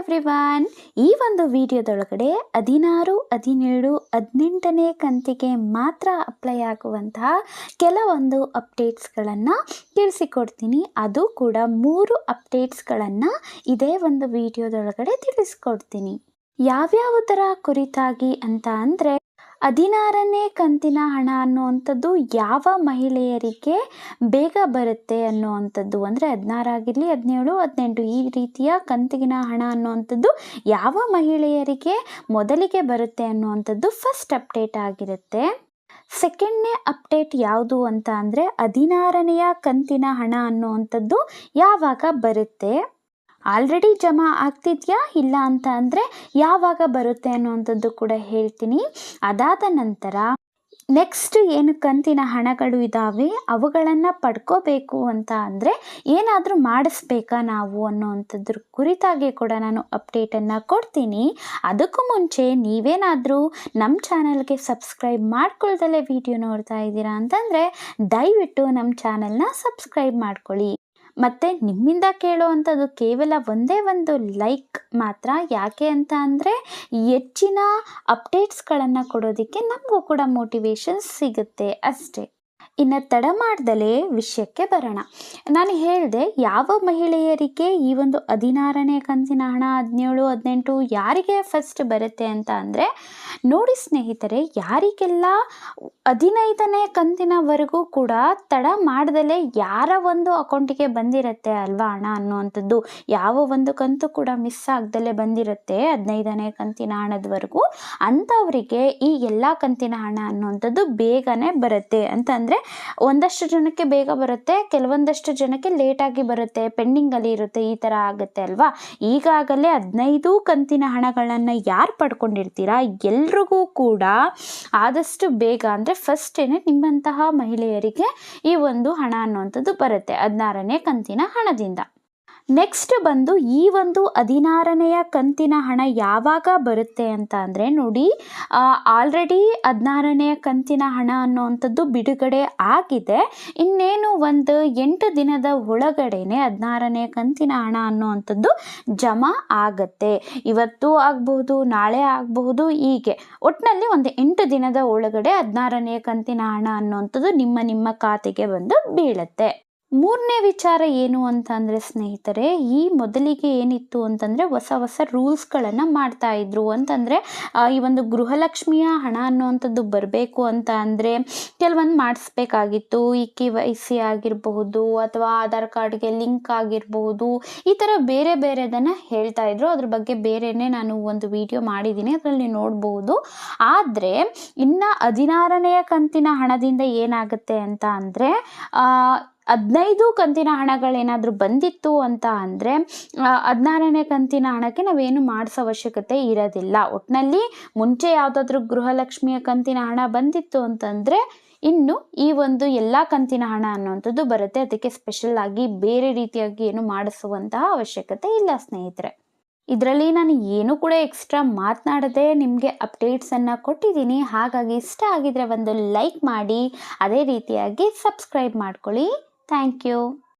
Everyone, ಈ ಒಂದು ವಿಡಿಯೋದೊಳಗಡೆ 16, 17, 18ನೇ ಕಂತಿಗೆ ಮಾತ್ರ ಅಪ್ಲೈ ಆಗುವಂತಹ ಕೆಲವೊಂದು ಅಪ್ಡೇಟ್ಸ್ಗಳನ್ನು ತಿಳಿಸಿಕೊಡ್ತೀನಿ. ಅದು ಕೂಡ 3 ಅಪ್ಡೇಟ್ಸ್ಗಳನ್ನು ಇದೇ ಒಂದು ವಿಡಿಯೋದೊಳಗಡೆ ತಿಳಿಸ್ಕೊಡ್ತೀನಿ. ಯಾವ್ಯಾವುದರ ಕುರಿತಾಗಿ ಅಂತ ಅಂದರೆ 16ನೇ ಕಂತಿನ ಹಣ ಅನ್ನುವಂಥದ್ದು ಯಾವ ಮಹಿಳೆಯರಿಗೆ ಬೇಗ ಬರುತ್ತೆ ಅನ್ನುವಂಥದ್ದು, ಅಂದರೆ 16 ಆಗಿರಲಿ, 17, 18 ಈ ರೀತಿಯ ಕಂತಿನ ಹಣ ಅನ್ನುವಂಥದ್ದು ಯಾವ ಮಹಿಳೆಯರಿಗೆ ಮೊದಲಿಗೆ ಬರುತ್ತೆ ಅನ್ನುವಂಥದ್ದು ಫಸ್ಟ್ ಅಪ್ಡೇಟ್ ಆಗಿರುತ್ತೆ. ಸೆಕೆಂಡ್ನೇ ಅಪ್ಡೇಟ್ ಯಾವುದು ಅಂತ ಅಂದರೆ 16ನೆಯ ಕಂತಿನ ಹಣ ಅನ್ನುವಂಥದ್ದು ಯಾವಾಗ ಬರುತ್ತೆ, ಆಲ್ರೆಡಿ ಜಮಾ ಆಗ್ತಿದೆಯಾ ಇಲ್ಲ ಅಂತ ಅಂದರೆ ಯಾವಾಗ ಬರುತ್ತೆ ಅನ್ನುವಂಥದ್ದು ಕೂಡ ಹೇಳ್ತೀನಿ. ಅದಾದ ನಂತರ ನೆಕ್ಸ್ಟ್ ಏನು ಕಂತಿನ ಹಣಗಳು ಇದ್ದಾವೆ ಅವುಗಳನ್ನು ಪಡ್ಕೋಬೇಕು ಅಂತ ಅಂದರೆ ಏನಾದರೂ ಮಾಡಿಸ್ಬೇಕಾ ನಾವು ಅನ್ನೋವಂಥದ್ರ ಕುರಿತಾಗಿ ಕೂಡ ನಾನು ಅಪ್ಡೇಟನ್ನು ಕೊಡ್ತೀನಿ. ಅದಕ್ಕೂ ಮುಂಚೆ ನೀವೇನಾದರೂ ನಮ್ಮ ಚಾನಲ್ಗೆ ಸಬ್ಸ್ಕ್ರೈಬ್ ಮಾಡ್ಕೊಳ್ದಲೇ ವಿಡಿಯೋ ನೋಡ್ತಾ ಇದ್ದೀರಾ ಅಂತಂದರೆ ದಯವಿಟ್ಟು ನಮ್ಮ ಚಾನಲ್ನ ಸಬ್ಸ್ಕ್ರೈಬ್ ಮಾಡ್ಕೊಳ್ಳಿ. ಮತ್ತು ನಿಮ್ಮಿಂದ ಕೇಳೋವಂಥದ್ದು ಕೇವಲ ಒಂದೇ ಒಂದು ಲೈಕ್ ಮಾತ್ರ. ಯಾಕೆ ಅಂತ ಅಂದರೆ ಹೆಚ್ಚಿನ ಅಪ್ಡೇಟ್ಸ್ಗಳನ್ನು ಕೊಡೋದಕ್ಕೆ ನಮಗೂ ಕೂಡ ಮೋಟಿವೇಶನ್ ಸಿಗುತ್ತೆ ಅಷ್ಟೇ. ಇನ್ನು ತಡ ಮಾಡ್ದಲೇ ವಿಷಯಕ್ಕೆ ಬರೋಣ. ನಾನು ಹೇಳಿದೆ ಯಾವ ಮಹಿಳೆಯರಿಗೆ ಈ ಒಂದು 16ನೇ ಕಂತಿನ ಹಣ, 17, 18 ಯಾರಿಗೆ ಫಸ್ಟ್ ಬರುತ್ತೆ ಅಂತ ಅಂದರೆ ನೋಡಿ ಸ್ನೇಹಿತರೆ, ಯಾರಿಗೆಲ್ಲ 15ನೇ ಕಂತಿನವರೆಗೂ ಕೂಡ ತಡ ಮಾಡ್ದಲೇ ಯಾರ ಒಂದು ಅಕೌಂಟಿಗೆ ಬಂದಿರುತ್ತೆ ಅಲ್ವಾ ಹಣ ಅನ್ನುವಂಥದ್ದು, ಯಾವ ಒಂದು ಕಂತು ಕೂಡ ಮಿಸ್ ಆಗ್ದಲೇ ಬಂದಿರುತ್ತೆ 15ನೇ ಕಂತಿನ ಹಣದವರೆಗೂ, ಅಂಥವರಿಗೆ ಈ ಎಲ್ಲ ಕಂತಿನ ಹಣ ಅನ್ನುವಂಥದ್ದು ಬೇಗನೆ ಬರುತ್ತೆ. ಅಂತಂದರೆ ಒಂದಷ್ಟು ಜನಕ್ಕೆ ಬೇಗ ಬರುತ್ತೆ, ಕೆಲವೊಂದಷ್ಟು ಜನಕ್ಕೆ ಲೇಟಾಗಿ ಬರುತ್ತೆ, ಪೆಂಡಿಂಗಲ್ಲಿ ಇರುತ್ತೆ, ಈ ಥರ ಆಗುತ್ತೆ ಅಲ್ವಾ. ಈಗಾಗಲೇ 15 ಕಂತಿನ ಹಣಗಳನ್ನು ಯಾರು ಪಡ್ಕೊಂಡಿರ್ತೀರಾ ಎಲ್ರಿಗೂ ಕೂಡ ಆದಷ್ಟು ಬೇಗ ಅಂದರೆ ಫಸ್ಟೇನೆ ನಿಮ್ಮಂತಹ ಮಹಿಳೆಯರಿಗೆ ಈ ಒಂದು ಹಣ ಅನ್ನುವಂಥದ್ದು ಬರುತ್ತೆ 16ನೇ ಕಂತಿನ ಹಣದಿಂದ. ನೆಕ್ಸ್ಟ್ ಬಂದು ಈ ಒಂದು 16ನೆಯ ಕಂತಿನ ಹಣ ಯಾವಾಗ ಬರುತ್ತೆ ಅಂತ ಅಂದರೆ ನೋಡಿ, ಆಲ್ರೆಡಿ 16ನೆಯ ಕಂತಿನ ಹಣ ಅನ್ನುವಂಥದ್ದು ಬಿಡುಗಡೆ ಆಗಿದೆ. ಇನ್ನೇನು ಒಂದು 8 ದಿನದ ಒಳಗಡೆನೆ 16ನೇ ಕಂತಿನ ಹಣ ಅನ್ನುವಂಥದ್ದು ಜಮಾ ಆಗುತ್ತೆ. ಇವತ್ತು ಆಗಬಹುದು, ನಾಳೆ ಆಗಬಹುದು, ಹೀಗೆ ಒಟ್ಟಿನಲ್ಲಿ ಒಂದು 8 ದಿನದ ಒಳಗಡೆ 16ನೇ ಕಂತಿನ ಹಣ ಅನ್ನುವಂಥದ್ದು ನಿಮ್ಮ ಖಾತೆಗೆ ಬಂದು ಬೀಳುತ್ತೆ. ಮೂರನೇ ವಿಚಾರ ಏನು ಅಂತ ಅಂದರೆ ಸ್ನೇಹಿತರೆ, ಈ ಮೊದಲಿಗೆ ಏನಿತ್ತು ಅಂತಂದರೆ ಹೊಸ ರೂಲ್ಸ್ಗಳನ್ನು ಮಾಡ್ತಾ ಇದ್ರು. ಅಂತಂದರೆ ಈ ಒಂದು ಗೃಹಲಕ್ಷ್ಮಿಯ ಹಣ ಅನ್ನುವಂಥದ್ದು ಬರಬೇಕು ಅಂತ ಅಂದರೆ ಕೆಲವೊಂದು ಮಾಡಿಸ್ಬೇಕಾಗಿತ್ತು. ಈ KYC ಆಗಿರಬಹುದು ಅಥವಾ ಆಧಾರ್ ಕಾರ್ಡ್ಗೆ ಲಿಂಕ್ ಆಗಿರಬಹುದು, ಈ ಥರ ಬೇರೆದನ್ನು ಹೇಳ್ತಾ ಇದ್ರು. ಅದ್ರ ಬಗ್ಗೆ ಬೇರೆಯೇ ನಾನು ಒಂದು ವಿಡಿಯೋ ಮಾಡಿದ್ದೀನಿ, ಅದರಲ್ಲಿ ನೋಡ್ಬೋದು. ಆದರೆ ಇನ್ನು 16ನೆಯ ಕಂತಿನ ಹಣದಿಂದ ಏನಾಗುತ್ತೆ ಅಂತ ಅಂದರೆ 15 ಕಂತಿನ ಹಣಗಳೇನಾದರೂ ಬಂದಿತ್ತು ಅಂತ ಅಂದರೆ 16ನೇ ಕಂತಿನ ಹಣಕ್ಕೆ ನಾವೇನು ಮಾಡಿಸೋ ಅವಶ್ಯಕತೆ ಇರೋದಿಲ್ಲ. ಒಟ್ಟಿನಲ್ಲಿ ಮುಂಚೆ ಯಾವುದಾದ್ರೂ ಗೃಹಲಕ್ಷ್ಮಿಯ ಕಂತಿನ ಹಣ ಬಂದಿತ್ತು ಅಂತಂದರೆ ಇನ್ನು ಈ ಒಂದು ಎಲ್ಲ ಕಂತಿನ ಹಣ ಅನ್ನುವಂಥದ್ದು ಬರುತ್ತೆ. ಅದಕ್ಕೆ ಸ್ಪೆಷಲ್ ಆಗಿ ಬೇರೆ ರೀತಿಯಾಗಿ ಏನು ಮಾಡಿಸುವಂತಹ ಅವಶ್ಯಕತೆ ಇಲ್ಲ ಸ್ನೇಹಿತರೆ. ಇದರಲ್ಲಿ ನಾನು ಏನು ಕೂಡ ಎಕ್ಸ್ಟ್ರಾ ಮಾತನಾಡದೆ ನಿಮಗೆ ಅಪ್ಡೇಟ್ಸನ್ನು ಕೊಟ್ಟಿದ್ದೀನಿ. ಹಾಗಾಗಿ ಇಷ್ಟ ಆಗಿದರೆ ಒಂದು ಲೈಕ್ ಮಾಡಿ, ಅದೇ ರೀತಿಯಾಗಿ ಸಬ್ಸ್ಕ್ರೈಬ್ ಮಾಡ್ಕೊಳ್ಳಿ. Thank you.